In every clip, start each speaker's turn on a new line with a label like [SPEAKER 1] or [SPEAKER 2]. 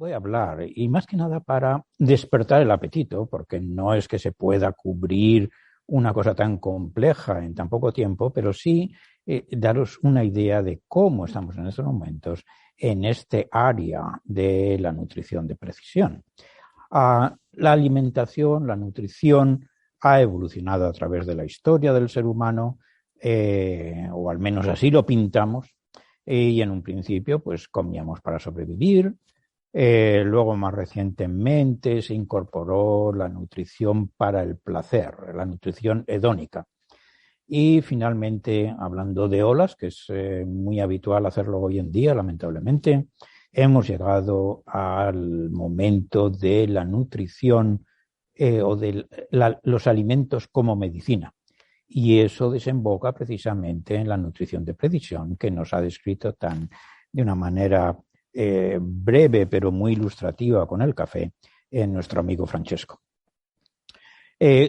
[SPEAKER 1] voy a hablar, y más que nada para despertar el apetito, porque no es que se pueda cubrir una cosa tan compleja en tan poco tiempo, pero sí daros una idea de cómo estamos en estos momentos en este área de la nutrición de precisión. La alimentación, la nutrición ha evolucionado a través de la historia del ser humano, o al menos así lo pintamos, y en un principio pues comíamos para sobrevivir. Luego, más recientemente, se incorporó la nutrición para el placer, la nutrición hedónica. Y finalmente, hablando de olas, que es muy habitual hacerlo hoy en día, lamentablemente, hemos llegado al momento de la nutrición o de los alimentos como medicina. Y eso desemboca precisamente en la nutrición de precisión que nos ha descrito de una manera breve pero muy ilustrativa con el café nuestro amigo Francesco.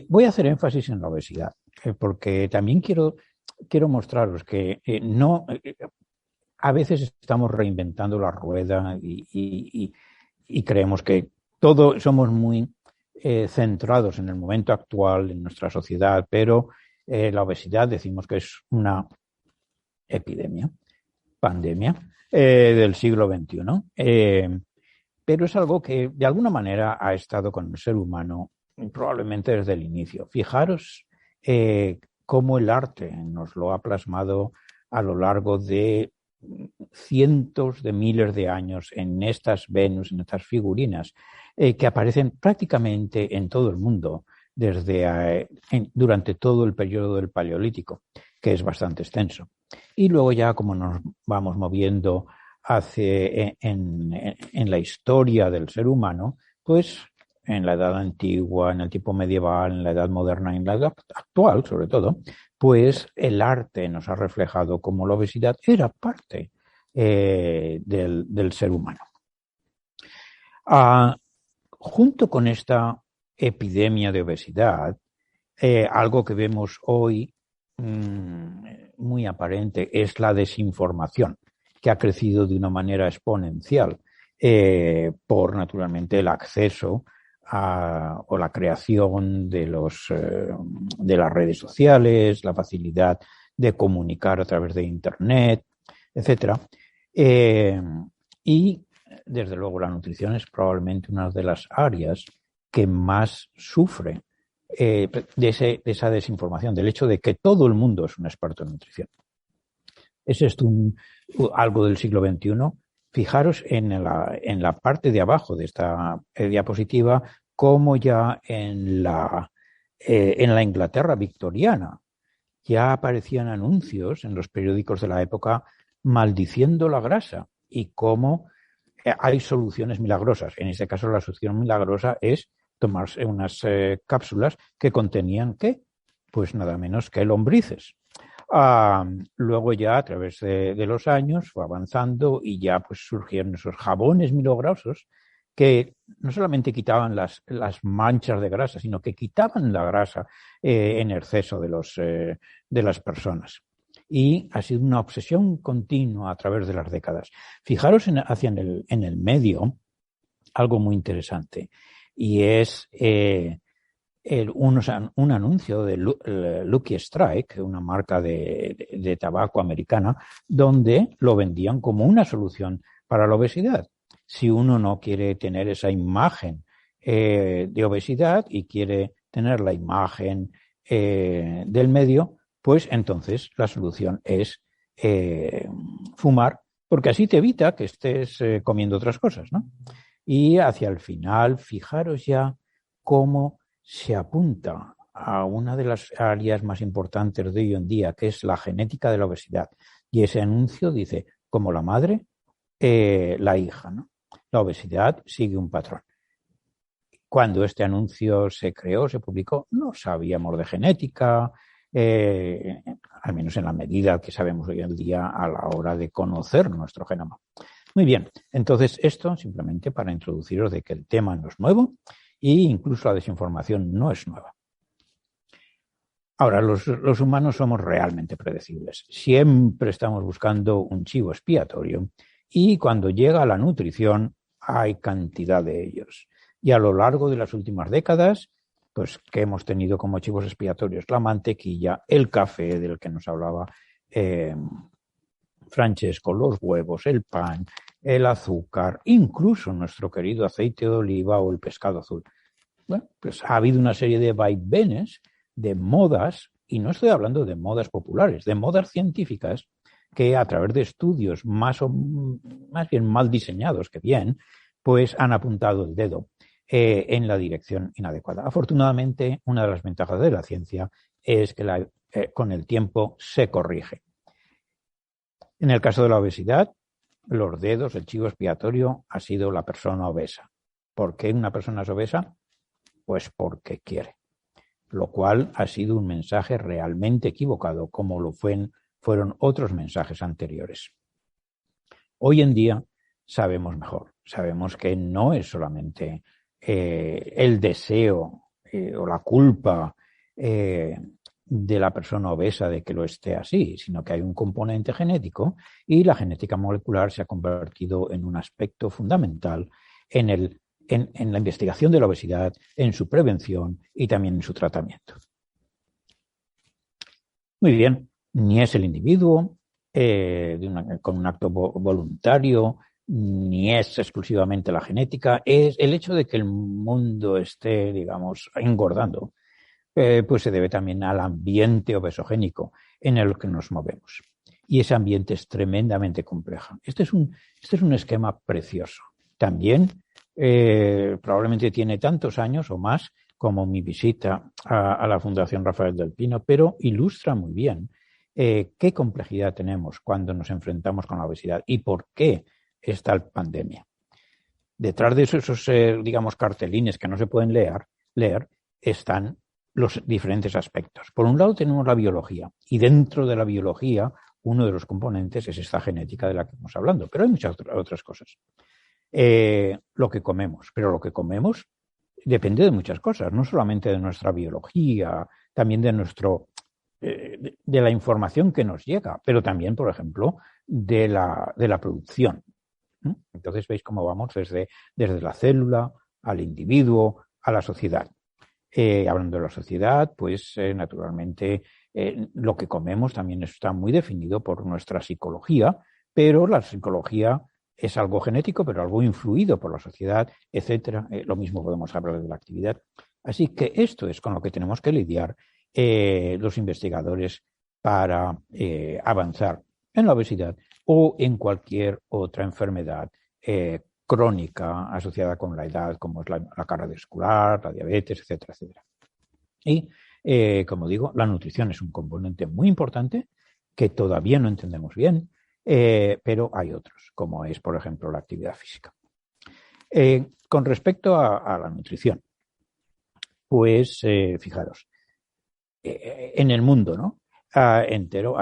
[SPEAKER 1] Voy a hacer énfasis en la obesidad porque también quiero mostraros que a veces estamos reinventando la rueda y creemos que somos muy centrados en el momento actual, en nuestra sociedad, pero la obesidad decimos que es una pandemia del siglo XXI, pero es algo que de alguna manera ha estado con el ser humano probablemente desde el inicio. Fijaros cómo el arte nos lo ha plasmado a lo largo de cientos de miles de años en estas Venus, en estas figurinas que aparecen prácticamente en todo el mundo durante todo el periodo del Paleolítico, que es bastante extenso. Y luego ya como nos vamos moviendo en la historia del ser humano, pues en la Edad Antigua, en el tiempo medieval, en la Edad Moderna, en la Edad actual sobre todo, pues el arte nos ha reflejado cómo la obesidad era parte del ser humano. Junto con esta epidemia de obesidad, algo que vemos hoy muy aparente es la desinformación, que ha crecido de una manera exponencial por, naturalmente, el acceso o la creación de las redes sociales, la facilidad de comunicar a través de Internet, etc. Y, desde luego, la nutrición es probablemente una de las áreas que más sufre de esa desinformación, del hecho de que todo el mundo es un experto en nutrición. ¿Es esto algo del siglo XXI? Fijaros en la parte de abajo de esta diapositiva, cómo ya en la Inglaterra victoriana ya aparecían anuncios en los periódicos de la época maldiciendo la grasa y cómo hay soluciones milagrosas. En este caso, la solución milagrosa es tomarse unas cápsulas que contenían ¿qué? Pues nada menos que lombrices. Luego ya a través de los años fue avanzando y ya pues surgieron esos jabones milagrosos que no solamente quitaban las manchas de grasa, sino que quitaban la grasa en exceso de las personas. Y ha sido una obsesión continua a través de las décadas. Fijaros en el medio algo muy interesante, y es un anuncio de Lucky Strike, una marca de tabaco americana, donde lo vendían como una solución para la obesidad. Si uno no quiere tener esa imagen de obesidad y quiere tener la imagen del medio, pues entonces la solución es fumar, porque así te evita que estés comiendo otras cosas, ¿no? Y hacia el final, fijaros ya cómo se apunta a una de las áreas más importantes de hoy en día, que es la genética de la obesidad. Y ese anuncio dice, como la madre, la hija, ¿no? La obesidad sigue un patrón. Cuando este anuncio se creó, se publicó, no sabíamos de genética, al menos en la medida que sabemos hoy en día a la hora de conocer nuestro genoma. Muy bien, entonces esto simplemente para introduciros de que el tema no es nuevo e incluso la desinformación no es nueva. Ahora, los humanos somos realmente predecibles. Siempre estamos buscando un chivo expiatorio y cuando llega la nutrición, hay cantidad de ellos. Y a lo largo de las últimas décadas, pues que hemos tenido como chivos expiatorios la mantequilla, el café del que nos hablaba Francesco, los huevos, el pan, el azúcar, incluso nuestro querido aceite de oliva o el pescado azul. Bueno, pues ha habido una serie de vaivenes, de modas, y no estoy hablando de modas populares, de modas científicas, que a través de estudios más bien mal diseñados que bien, pues han apuntado el dedo en la dirección inadecuada. Afortunadamente, una de las ventajas de la ciencia es que con el tiempo se corrige. En el caso de la obesidad, los dedos, el chivo expiatorio ha sido la persona obesa. ¿Por qué una persona es obesa? Pues porque quiere, lo cual ha sido un mensaje realmente equivocado, como lo fueron otros mensajes anteriores. Hoy en día sabemos mejor, sabemos que no es solamente el deseo o la culpa de la persona obesa de que lo esté así, sino que hay un componente genético y la genética molecular se ha convertido en un aspecto fundamental en la investigación de la obesidad, en su prevención y también en su tratamiento. Muy bien, ni es el individuo con un acto voluntario, ni es exclusivamente la genética, es el hecho de que el mundo esté, digamos, engordando, pues se debe también al ambiente obesogénico en el que nos movemos. Y ese ambiente es tremendamente complejo. Este es un esquema precioso. También probablemente tiene tantos años o más como mi visita a la Fundación Rafael del Pino, pero ilustra muy bien qué complejidad tenemos cuando nos enfrentamos con la obesidad y por qué esta pandemia. Detrás de esos digamos, cartelines que no se pueden leer están los diferentes aspectos. Por un lado tenemos la biología y dentro de la biología uno de los componentes es esta genética de la que estamos hablando, pero hay muchas otras cosas. Lo que comemos, pero lo que comemos depende de muchas cosas, no solamente de nuestra biología, también de de la información que nos llega, pero también, por ejemplo, de la producción. Entonces veis cómo vamos desde la célula al individuo a la sociedad. Hablando de la sociedad, pues naturalmente lo que comemos también está muy definido por nuestra psicología, pero la psicología es algo genético, pero algo influido por la sociedad, etcétera. Lo mismo podemos hablar de la actividad. Así que esto es con lo que tenemos que lidiar los investigadores para avanzar en la obesidad o en cualquier otra enfermedad crónica asociada con la edad, como es la cardiovascular, la diabetes, etcétera, etcétera. Y, como digo, la nutrición es un componente muy importante que todavía no entendemos bien, pero hay otros, como es, por ejemplo, la actividad física. Con respecto a la nutrición, pues fijaros, en el mundo, ¿no? Entero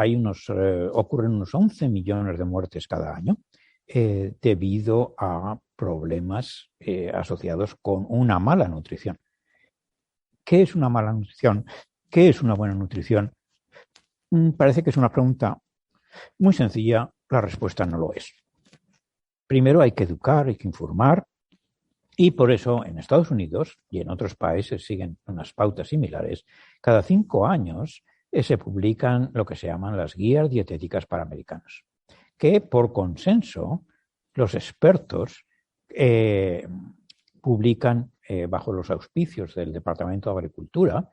[SPEAKER 1] ocurren unos 11 millones de muertes cada año debido a problemas asociados con una mala nutrición. ¿Qué es una mala nutrición? ¿Qué es una buena nutrición? Parece que es una pregunta muy sencilla, la respuesta no lo es. Primero hay que educar, hay que informar, y por eso en Estados Unidos y en otros países siguen unas pautas similares. Cada 5 años se publican lo que se llaman las guías dietéticas para americanos, que por consenso los expertos publican bajo los auspicios del Departamento de Agricultura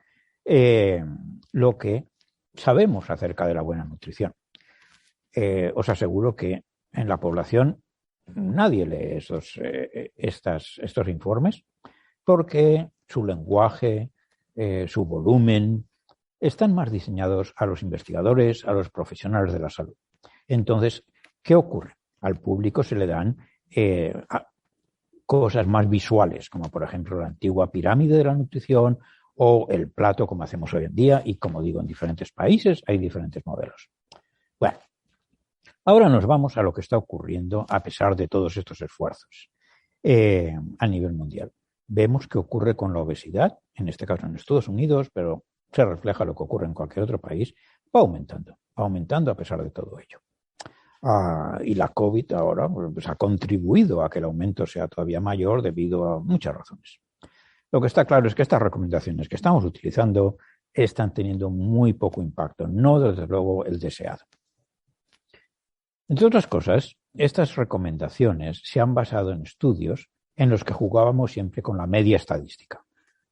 [SPEAKER 1] lo que sabemos acerca de la buena nutrición. Os aseguro que en la población nadie lee estos informes porque su lenguaje, su volumen, están más diseñados a los investigadores, a los profesionales de la salud. Entonces, ¿qué ocurre? Al público se le dan cosas más visuales, como por ejemplo la antigua pirámide de la nutrición o el plato como hacemos hoy en día, y como digo, en diferentes países hay diferentes modelos. Bueno, ahora nos vamos a lo que está ocurriendo a pesar de todos estos esfuerzos a nivel mundial. Vemos qué ocurre con la obesidad, en este caso en Estados Unidos, pero se refleja lo que ocurre en cualquier otro país, va aumentando a pesar de todo ello. Y la COVID ahora pues, ha contribuido a que el aumento sea todavía mayor debido a muchas razones. Lo que está claro es que estas recomendaciones que estamos utilizando están teniendo muy poco impacto, no desde luego el deseado. Entre otras cosas, estas recomendaciones se han basado en estudios en los que jugábamos siempre con la media estadística.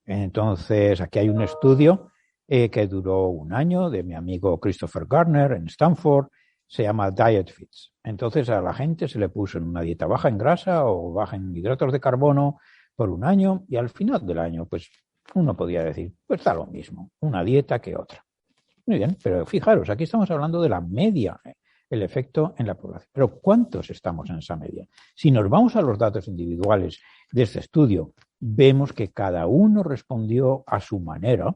[SPEAKER 1] Entonces, aquí hay un estudio que duró un año de mi amigo Christopher Gardner en Stanford, se llama Diet Fits. Entonces a la gente se le puso en una dieta baja en grasa o baja en hidratos de carbono por un año y al final del año, pues uno podía decir, pues da lo mismo, una dieta que otra. Muy bien, pero fijaros, aquí estamos hablando de la media, el efecto en la población. Pero ¿cuántos estamos en esa media? Si nos vamos a los datos individuales de este estudio, vemos que cada uno respondió a su manera,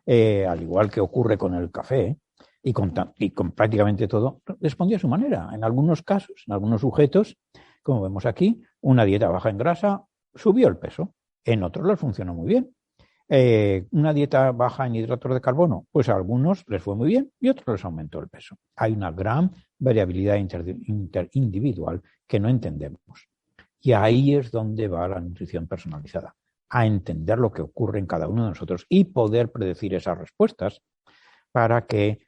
[SPEAKER 1] al igual que ocurre con el café, y con prácticamente todo, respondió a su manera. En algunos casos, en algunos sujetos, como vemos aquí, una dieta baja en grasa subió el peso. En otros les funcionó muy bien. Una dieta baja en hidratos de carbono, pues a algunos les fue muy bien y a otros les aumentó el peso. Hay una gran variabilidad interindividual que no entendemos. Y ahí es donde va la nutrición personalizada, a entender lo que ocurre en cada uno de nosotros y poder predecir esas respuestas para que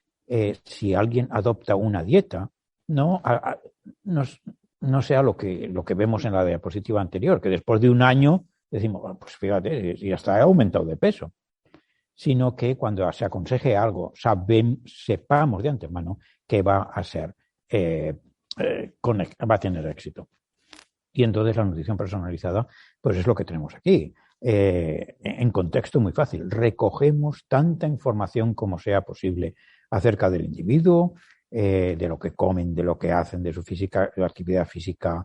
[SPEAKER 1] si alguien adopta una dieta, no sea lo que vemos en la diapositiva anterior, que después de un año decimos, bueno, pues fíjate, ya está, ha aumentado de peso, sino que cuando se aconseje algo, sepamos de antemano que va a ser, va a tener éxito. Y entonces la nutrición personalizada, pues es lo que tenemos aquí. En contexto muy fácil, recogemos tanta información como sea posible acerca del individuo, de lo que comen, de lo que hacen, de su física, de la actividad física,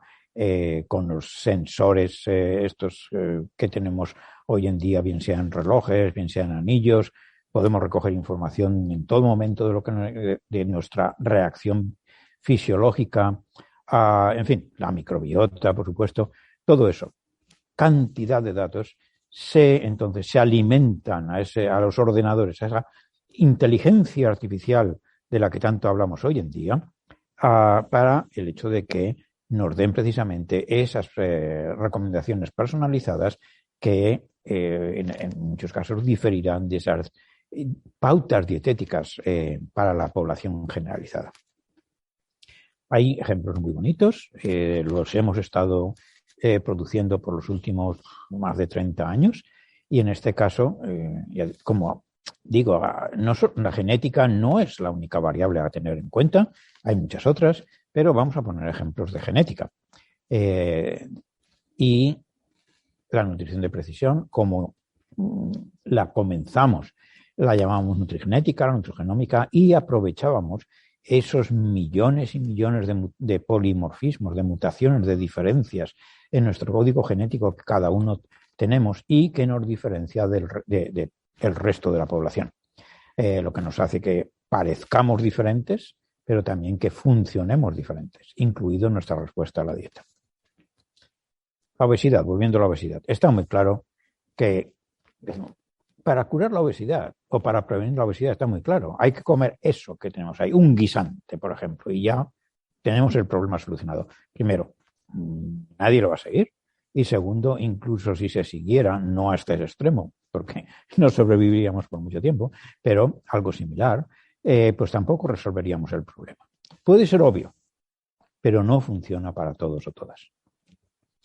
[SPEAKER 1] con los sensores estos que tenemos hoy en día, bien sean relojes, bien sean anillos. Podemos recoger información en todo momento de nuestra reacción fisiológica, en fin, la microbiota, por supuesto, todo eso. Cantidad de datos entonces se alimentan a los ordenadores, a esa inteligencia artificial de la que tanto hablamos hoy en día, para el hecho de que nos den precisamente esas recomendaciones personalizadas que en muchos casos diferirán de esas pautas dietéticas para la población generalizada. Hay ejemplos muy bonitos, los hemos estado produciendo por los últimos más de 30 años y en este caso, como digo, la genética no es la única variable a tener en cuenta, hay muchas otras, pero vamos a poner ejemplos de genética. Y la nutrición de precisión, como la comenzamos, la llamamos nutrigenética, la nutrigenómica, y aprovechábamos esos millones y millones de polimorfismos, de mutaciones, de diferencias en nuestro código genético que cada uno tenemos y que nos diferencia del resto de la población. Lo que nos hace que parezcamos diferentes, pero también que funcionemos diferentes, incluido nuestra respuesta a la dieta. La obesidad, volviendo a la obesidad, está muy claro que para curar la obesidad o para prevenir la obesidad está muy claro. Hay que comer eso que tenemos ahí, un guisante, por ejemplo, y ya tenemos el problema solucionado. Primero, nadie lo va a seguir. Y segundo, incluso si se siguiera, no a este extremo, porque no sobreviviríamos por mucho tiempo, pero algo similar, pues tampoco resolveríamos el problema. Puede ser obvio, pero no funciona para todos o todas.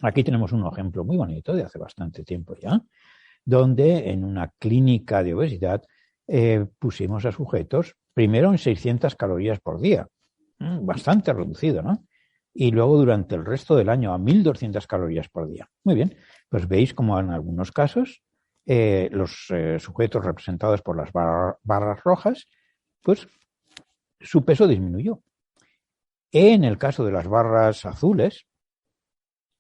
[SPEAKER 1] Aquí tenemos un ejemplo muy bonito de hace bastante tiempo ya, donde en una clínica de obesidad pusimos a sujetos primero en 600 calorías por día, bastante reducido, ¿no? Y luego durante el resto del año a 1.200 calorías por día. Muy bien, pues veis como en algunos casos los sujetos representados por las barras rojas, pues su peso disminuyó. En el caso de las barras azules,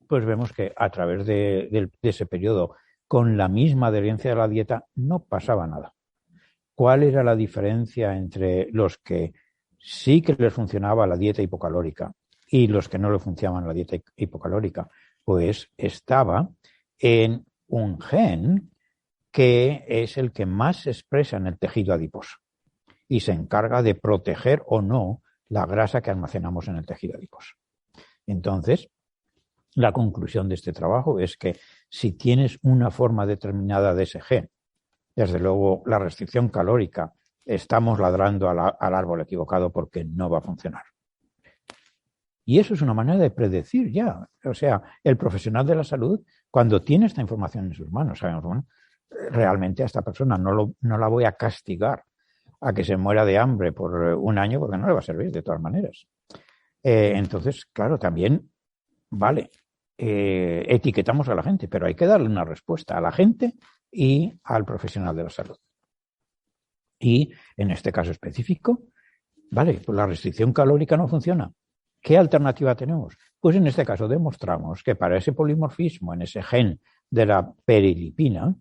[SPEAKER 1] pues vemos que a través de ese periodo, con la misma adherencia a la dieta, no pasaba nada. ¿Cuál era la diferencia entre los que sí que les funcionaba la dieta hipocalórica y los que no le funcionaban la dieta hipocalórica? Pues estaba en un gen que es el que más se expresa en el tejido adiposo y se encarga de proteger o no la grasa que almacenamos en el tejido adiposo. Entonces, la conclusión de este trabajo es que si tienes una forma determinada de ese gen, desde luego la restricción calórica, estamos ladrando al árbol equivocado porque no va a funcionar. Y eso es una manera de predecir ya. O sea, el profesional de la salud, cuando tiene esta información en sus manos, sabemos, bueno, realmente a esta persona no la voy a castigar a que se muera de hambre por un año porque no le va a servir de todas maneras. Entonces, claro, también, vale, etiquetamos a la gente, pero hay que darle una respuesta a la gente y al profesional de la salud. Y en este caso específico, vale, pues la restricción calórica no funciona. ¿Qué alternativa tenemos? Pues en este caso demostramos que para ese polimorfismo en ese gen de la perilipina,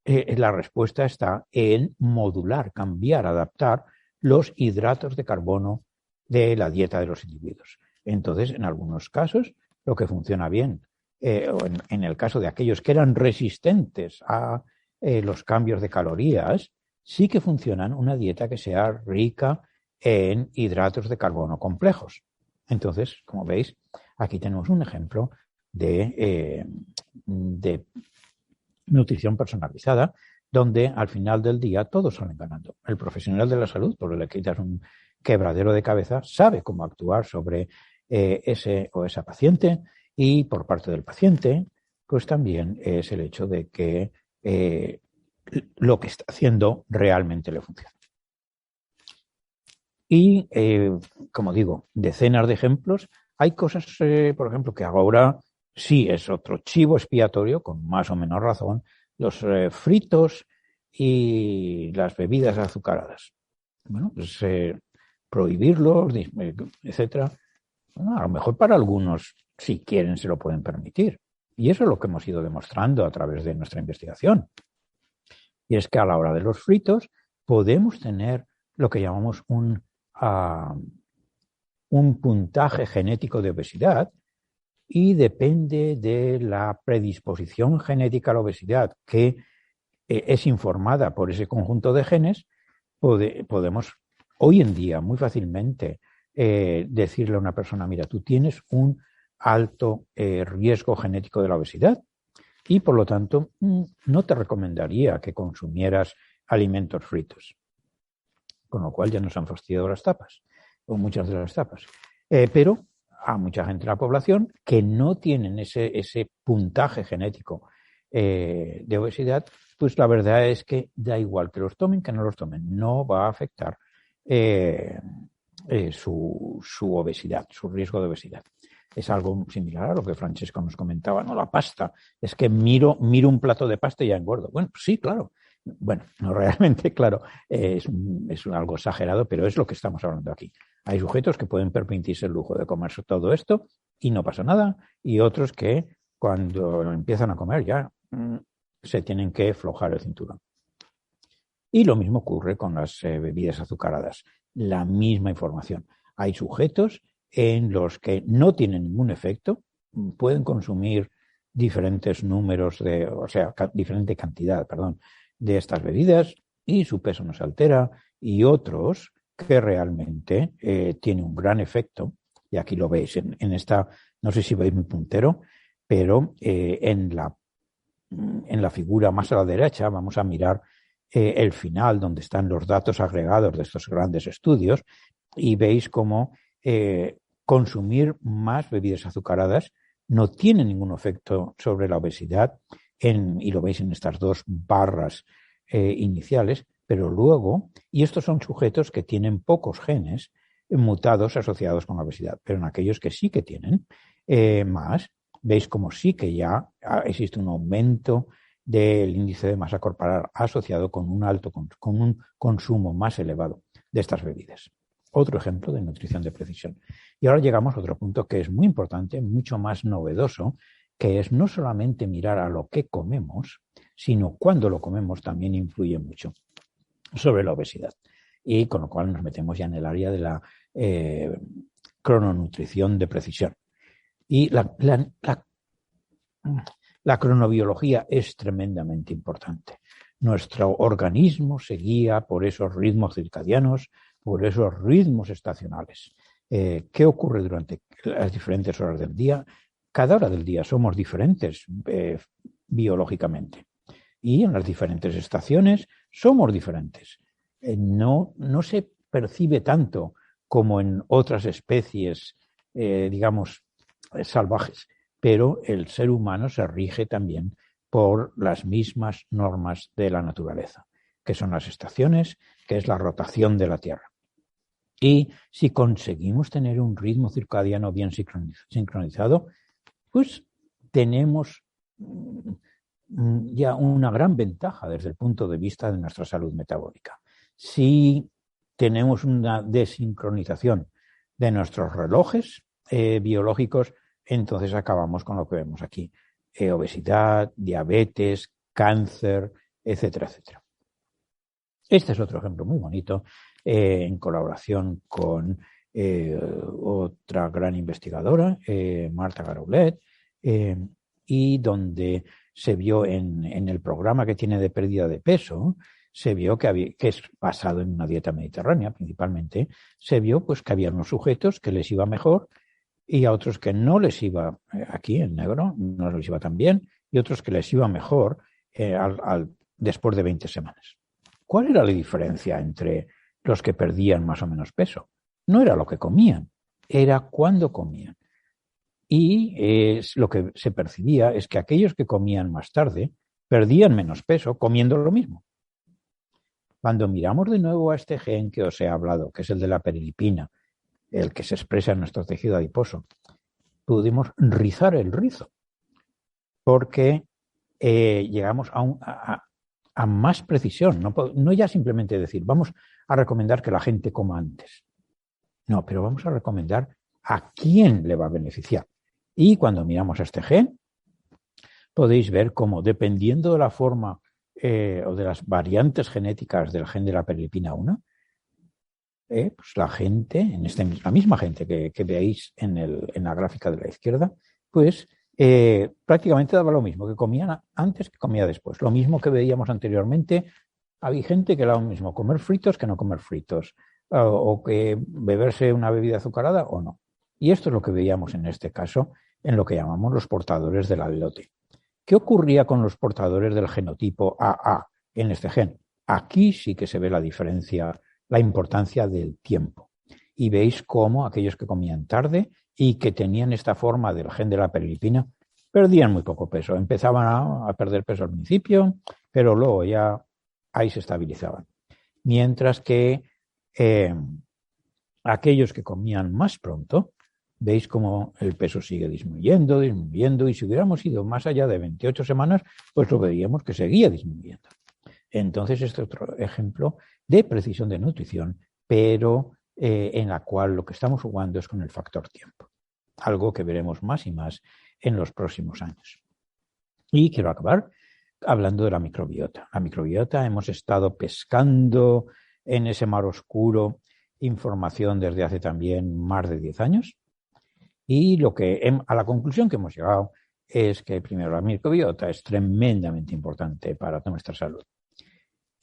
[SPEAKER 1] la respuesta está en modular, cambiar, adaptar los hidratos de carbono de la dieta de los individuos. Entonces, en algunos casos, lo que funciona bien, en el caso de aquellos que eran resistentes a los cambios de calorías, sí que funcionan una dieta que sea rica en hidratos de carbono complejos. Entonces, como veis, aquí tenemos un ejemplo de nutrición personalizada, donde al final del día todos salen ganando. El profesional de la salud, por le quitas un quebradero de cabeza, sabe cómo actuar sobre ese o esa paciente, y por parte del paciente, pues también es el hecho de que lo que está haciendo realmente le funciona. Y, como digo, decenas de ejemplos. Hay cosas, por ejemplo, que ahora sí es otro chivo expiatorio, con más o menos razón, los fritos y las bebidas azucaradas. Bueno, pues prohibirlos, etcétera. Bueno, a lo mejor para algunos, si quieren, se lo pueden permitir. Y eso es lo que hemos ido demostrando a través de nuestra investigación. Y es que a la hora de los fritos podemos tener lo que llamamos un puntaje genético de obesidad, y depende de la predisposición genética a la obesidad que es informada por ese conjunto de genes, podemos hoy en día muy fácilmente decirle a una persona, mira, tú tienes un alto riesgo genético de la obesidad y por lo tanto no te recomendaría que consumieras alimentos fritos. Con lo cual ya nos han fastidiado las tapas, o muchas de las tapas. Pero a mucha gente de la población que no tienen ese puntaje genético de obesidad, pues la verdad es que da igual que los tomen que no los tomen. No va a afectar su obesidad, su riesgo de obesidad. Es algo similar a lo que Francesco nos comentaba, ¿no? La pasta. Es que miro un plato de pasta y ya engordo. Bueno, pues sí, claro. Bueno, no realmente, claro, es algo exagerado, pero es lo que estamos hablando aquí. Hay sujetos que pueden permitirse el lujo de comerse todo esto y no pasa nada, y otros que cuando empiezan a comer ya se tienen que aflojar el cinturón. Y lo mismo ocurre con las bebidas azucaradas. La misma información. Hay sujetos en los que no tienen ningún efecto, pueden consumir diferentes números diferente cantidad, de estas bebidas y su peso no se altera, y otros que realmente tiene un gran efecto, y aquí lo veis en esta, no sé si veis mi puntero, pero en la figura más a la derecha vamos a mirar el final donde están los datos agregados de estos grandes estudios, y veis cómo consumir más bebidas azucaradas no tiene ningún efecto sobre la obesidad, y lo veis en estas dos barras iniciales, pero luego, y estos son sujetos que tienen pocos genes mutados asociados con la obesidad, pero en aquellos que sí que tienen más, veis como sí que ya existe un aumento del índice de masa corporal asociado con un consumo más elevado de estas bebidas. Otro ejemplo de nutrición de precisión. Y ahora llegamos a otro punto que es muy importante, mucho más novedoso, que es no solamente mirar a lo que comemos, sino cuando lo comemos también influye mucho sobre la obesidad. Y con lo cual nos metemos ya en el área de la crononutrición de precisión. Y la cronobiología es tremendamente importante, Nuestro organismo se guía por esos ritmos circadianos, por esos ritmos estacionales. ¿Qué ocurre durante las diferentes horas del día? Cada hora del día somos diferentes biológicamente. Y en las diferentes estaciones somos diferentes. No se percibe tanto como en otras especies, digamos, salvajes, pero el ser humano se rige también por las mismas normas de la naturaleza, que son las estaciones, que es la rotación de la Tierra. Y si conseguimos tener un ritmo circadiano bien sincronizado, pues tenemos ya una gran ventaja desde el punto de vista de nuestra salud metabólica. Si tenemos una desincronización de nuestros relojes biológicos, entonces acabamos con lo que vemos aquí: obesidad, diabetes, cáncer, etcétera, etcétera. Este es otro ejemplo muy bonito, en colaboración con otra gran investigadora, Marta Garoulet, y donde se vio en el programa que tiene de pérdida de peso, se vio que es basado en una dieta mediterránea principalmente, se vio pues que había unos sujetos que les iba mejor y a otros que no les iba, aquí en negro, no les iba tan bien, y otros que les iba mejor después de 20 semanas. ¿Cuál era la diferencia entre los que perdían más o menos peso? No era lo que comían, era cuándo comían. Y lo que se percibía es que aquellos que comían más tarde perdían menos peso comiendo lo mismo. Cuando miramos de nuevo a este gen que os he hablado, que es el de la perilipina, el que se expresa en nuestro tejido adiposo, pudimos rizar el rizo, porque llegamos a más precisión, no ya simplemente decir, vamos a recomendar que la gente coma antes. No, pero vamos a recomendar a quién le va a beneficiar. Y cuando miramos a este gen, podéis ver cómo, dependiendo de la forma o de las variantes genéticas del gen de la perilipina 1, pues la gente, la misma gente que veáis en la gráfica de la izquierda, pues prácticamente daba lo mismo, que comían antes que comía después. Lo mismo que veíamos anteriormente, había gente que era lo mismo comer fritos que no comer fritos, o que beberse una bebida azucarada o no. Y esto es lo que veíamos en este caso en lo que llamamos los portadores del alelote. ¿Qué ocurría con los portadores del genotipo AA en este gen? Aquí sí que se ve la diferencia, la importancia del tiempo. Y veis cómo aquellos que comían tarde y que tenían esta forma del gen de la perilipina perdían muy poco peso. Empezaban a perder peso al principio, pero luego ya ahí se estabilizaban. Mientras que aquellos que comían más pronto, veis cómo el peso sigue disminuyendo, y si hubiéramos ido más allá de 28 semanas, pues lo veríamos que seguía disminuyendo. Entonces, este es otro ejemplo de precisión de nutrición, pero en la cual lo que estamos jugando es con el factor tiempo, algo que veremos más y más en los próximos años. Y quiero acabar hablando de la microbiota. La microbiota, hemos estado pescando en ese mar oscuro información desde hace también más de 10 años. Y a la conclusión que hemos llegado es que, primero, la microbiota es tremendamente importante para nuestra salud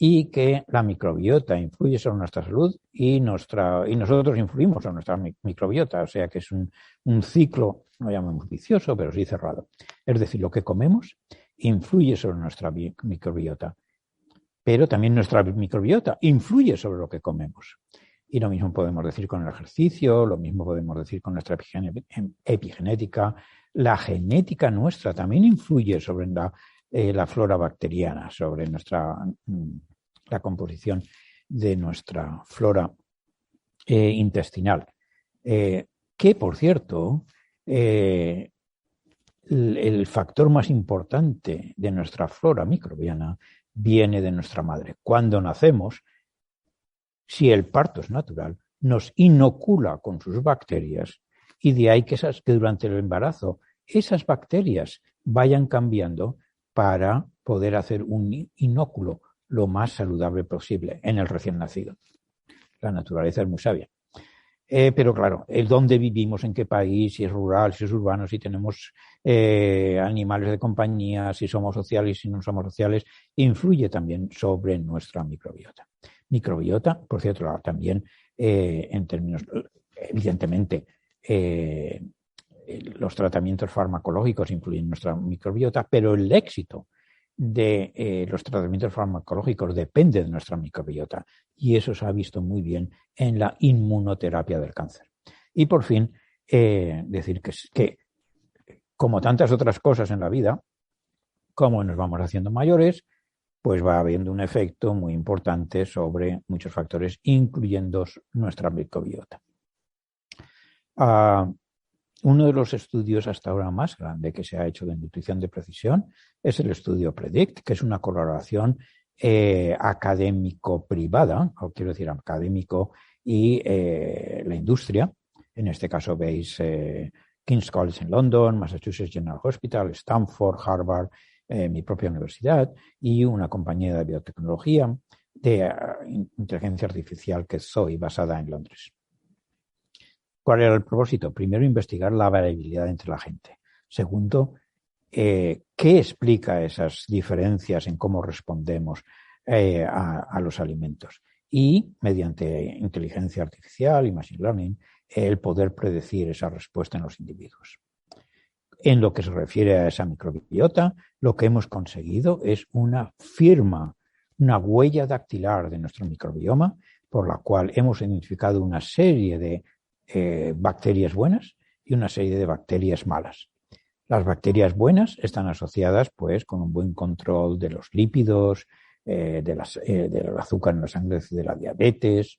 [SPEAKER 1] y que la microbiota influye sobre nuestra salud y nosotros influimos sobre nuestra microbiota, o sea que es un ciclo, no llamamos vicioso, pero sí cerrado. Es decir, lo que comemos influye sobre nuestra microbiota, pero también nuestra microbiota influye sobre lo que comemos. Y lo mismo podemos decir con el ejercicio, lo mismo podemos decir con nuestra epigenética. La genética nuestra también influye sobre la flora bacteriana, sobre la composición de nuestra flora intestinal. Que, por cierto, el factor más importante de nuestra flora microbiana viene de nuestra madre. Cuando nacemos, si el parto es natural, nos inocula con sus bacterias y de ahí que durante el embarazo esas bacterias vayan cambiando para poder hacer un inóculo lo más saludable posible en el recién nacido. La naturaleza es muy sabia. Pero claro, el dónde vivimos, en qué país, si es rural, si es urbano, si tenemos animales de compañía, si somos sociales, si no somos sociales, influye también sobre nuestra microbiota. Microbiota, por cierto, también en términos, evidentemente, los tratamientos farmacológicos influyen en nuestra microbiota, pero el éxito de los tratamientos farmacológicos depende de nuestra microbiota y eso se ha visto muy bien en la inmunoterapia del cáncer. Y por fin, decir que como tantas otras cosas en la vida, como nos vamos haciendo mayores, pues va habiendo un efecto muy importante sobre muchos factores, incluyendo nuestra microbiota. Uno de los estudios hasta ahora más grande que se ha hecho de nutrición de precisión es el estudio PREDICT, que es una colaboración académico-privada, o quiero decir académico y la industria. En este caso veis King's College en London, Massachusetts General Hospital, Stanford, Harvard, mi propia universidad y una compañía de biotecnología de inteligencia artificial que soy basada en Londres. ¿Cuál era el propósito? Primero, investigar la variabilidad entre la gente. Segundo, ¿qué explica esas diferencias en cómo respondemos a los alimentos? Y, mediante inteligencia artificial y machine learning, el poder predecir esa respuesta en los individuos. En lo que se refiere a esa microbiota, lo que hemos conseguido es una firma, una huella dactilar de nuestro microbioma, por la cual hemos identificado una serie de bacterias buenas y una serie de bacterias malas. Las bacterias buenas están asociadas pues con un buen control de los lípidos, del azúcar en la sangre, de la diabetes,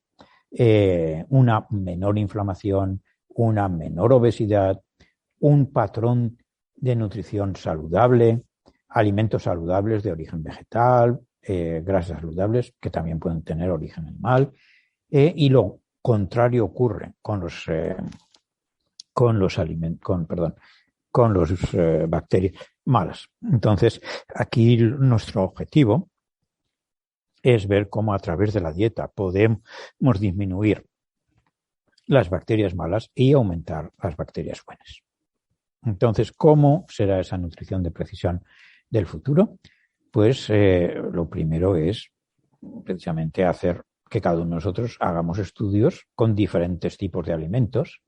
[SPEAKER 1] una menor inflamación, una menor obesidad, un patrón de nutrición saludable, alimentos saludables de origen vegetal, grasas saludables que también pueden tener origen animal, y lo contrario ocurre con los bacterias malas. Entonces, aquí nuestro objetivo es ver cómo a través de la dieta podemos disminuir las bacterias malas y aumentar las bacterias buenas. Entonces, ¿cómo será esa nutrición de precisión del futuro? Pues lo primero es precisamente hacer que cada uno de nosotros hagamos estudios con diferentes tipos de alimentos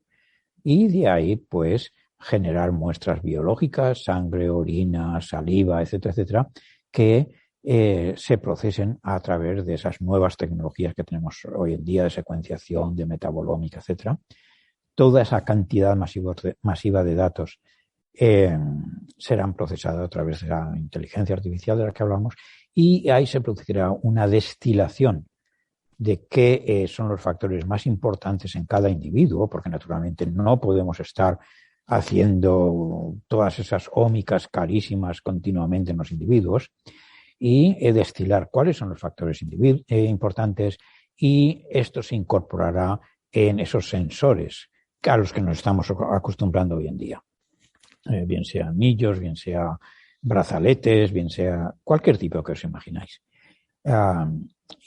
[SPEAKER 1] y de ahí, pues, generar muestras biológicas, sangre, orina, saliva, etcétera, etcétera, que se procesen a través de esas nuevas tecnologías que tenemos hoy en día de secuenciación, de metabolómica, etcétera. Toda esa cantidad masiva de datos serán procesados a través de la inteligencia artificial de la que hablamos y ahí se producirá una destilación de qué son los factores más importantes en cada individuo, porque naturalmente no podemos estar haciendo todas esas ómicas carísimas continuamente en los individuos, y destilar cuáles son los factores importantes, y esto se incorporará en esos sensores a los que nos estamos acostumbrando hoy en día. Bien sea anillos, bien sea brazaletes, bien sea cualquier tipo que os imagináis.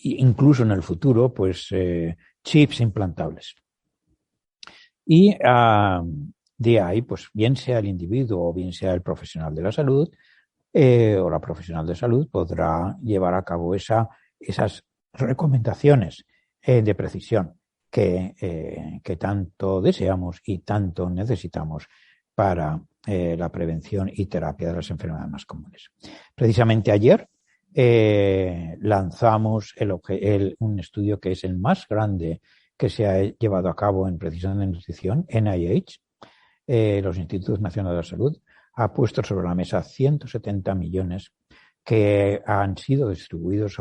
[SPEAKER 1] Incluso en el futuro, pues chips implantables. Y de ahí, pues bien sea el individuo o bien sea el profesional de la salud o la profesional de salud podrá llevar a cabo esas recomendaciones de precisión que tanto deseamos y tanto necesitamos para la prevención y terapia de las enfermedades más comunes. Precisamente ayer lanzamos un estudio que es el más grande que se ha llevado a cabo en precisión de nutrición, NIH, los Institutos Nacionales de la Salud, ha puesto sobre la mesa 170 millones que han sido distribuidos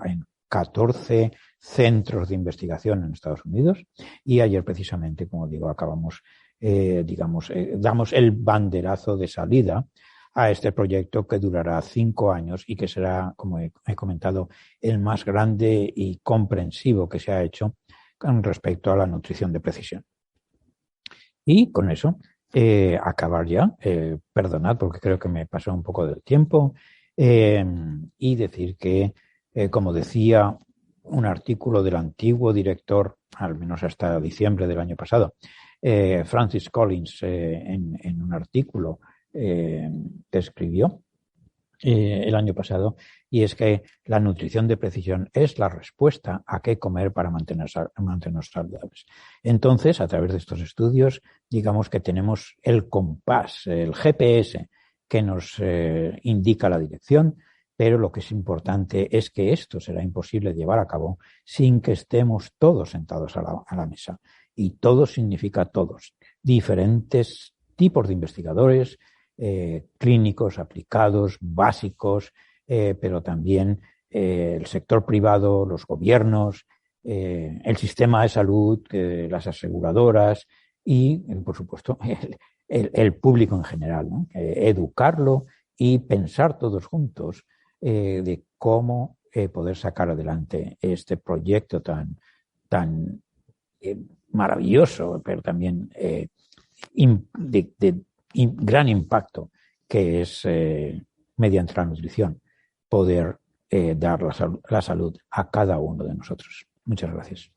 [SPEAKER 1] en 14 centros de investigación en Estados Unidos, y ayer precisamente, como digo, acabamos, damos el banderazo de salida a este proyecto que durará 5 años y que será, como he comentado, el más grande y comprensivo que se ha hecho con respecto a la nutrición de precisión. Y con eso, acabar ya, perdonad porque creo que me pasó un poco del tiempo, y decir que, como decía un artículo del antiguo director, al menos hasta diciembre del año pasado, Francis Collins, en un artículo que escribió el año pasado, y es que la nutrición de precisión es la respuesta a qué comer para mantenernos saludables. Entonces, a través de estos estudios, digamos que tenemos el compás, el GPS, que nos indica la dirección, pero lo que es importante es que esto será imposible llevar a cabo sin que estemos todos sentados a la mesa. Y todos significa todos. Diferentes tipos de investigadores, clínicos, aplicados, básicos, pero también el sector privado, los gobiernos, el sistema de salud, las aseguradoras y, por supuesto, el público en general, ¿no? Educarlo y pensar todos juntos de cómo poder sacar adelante este proyecto tan maravilloso, pero también de gran impacto, que es, mediante la nutrición, poder dar la salud a cada uno de nosotros. Muchas gracias.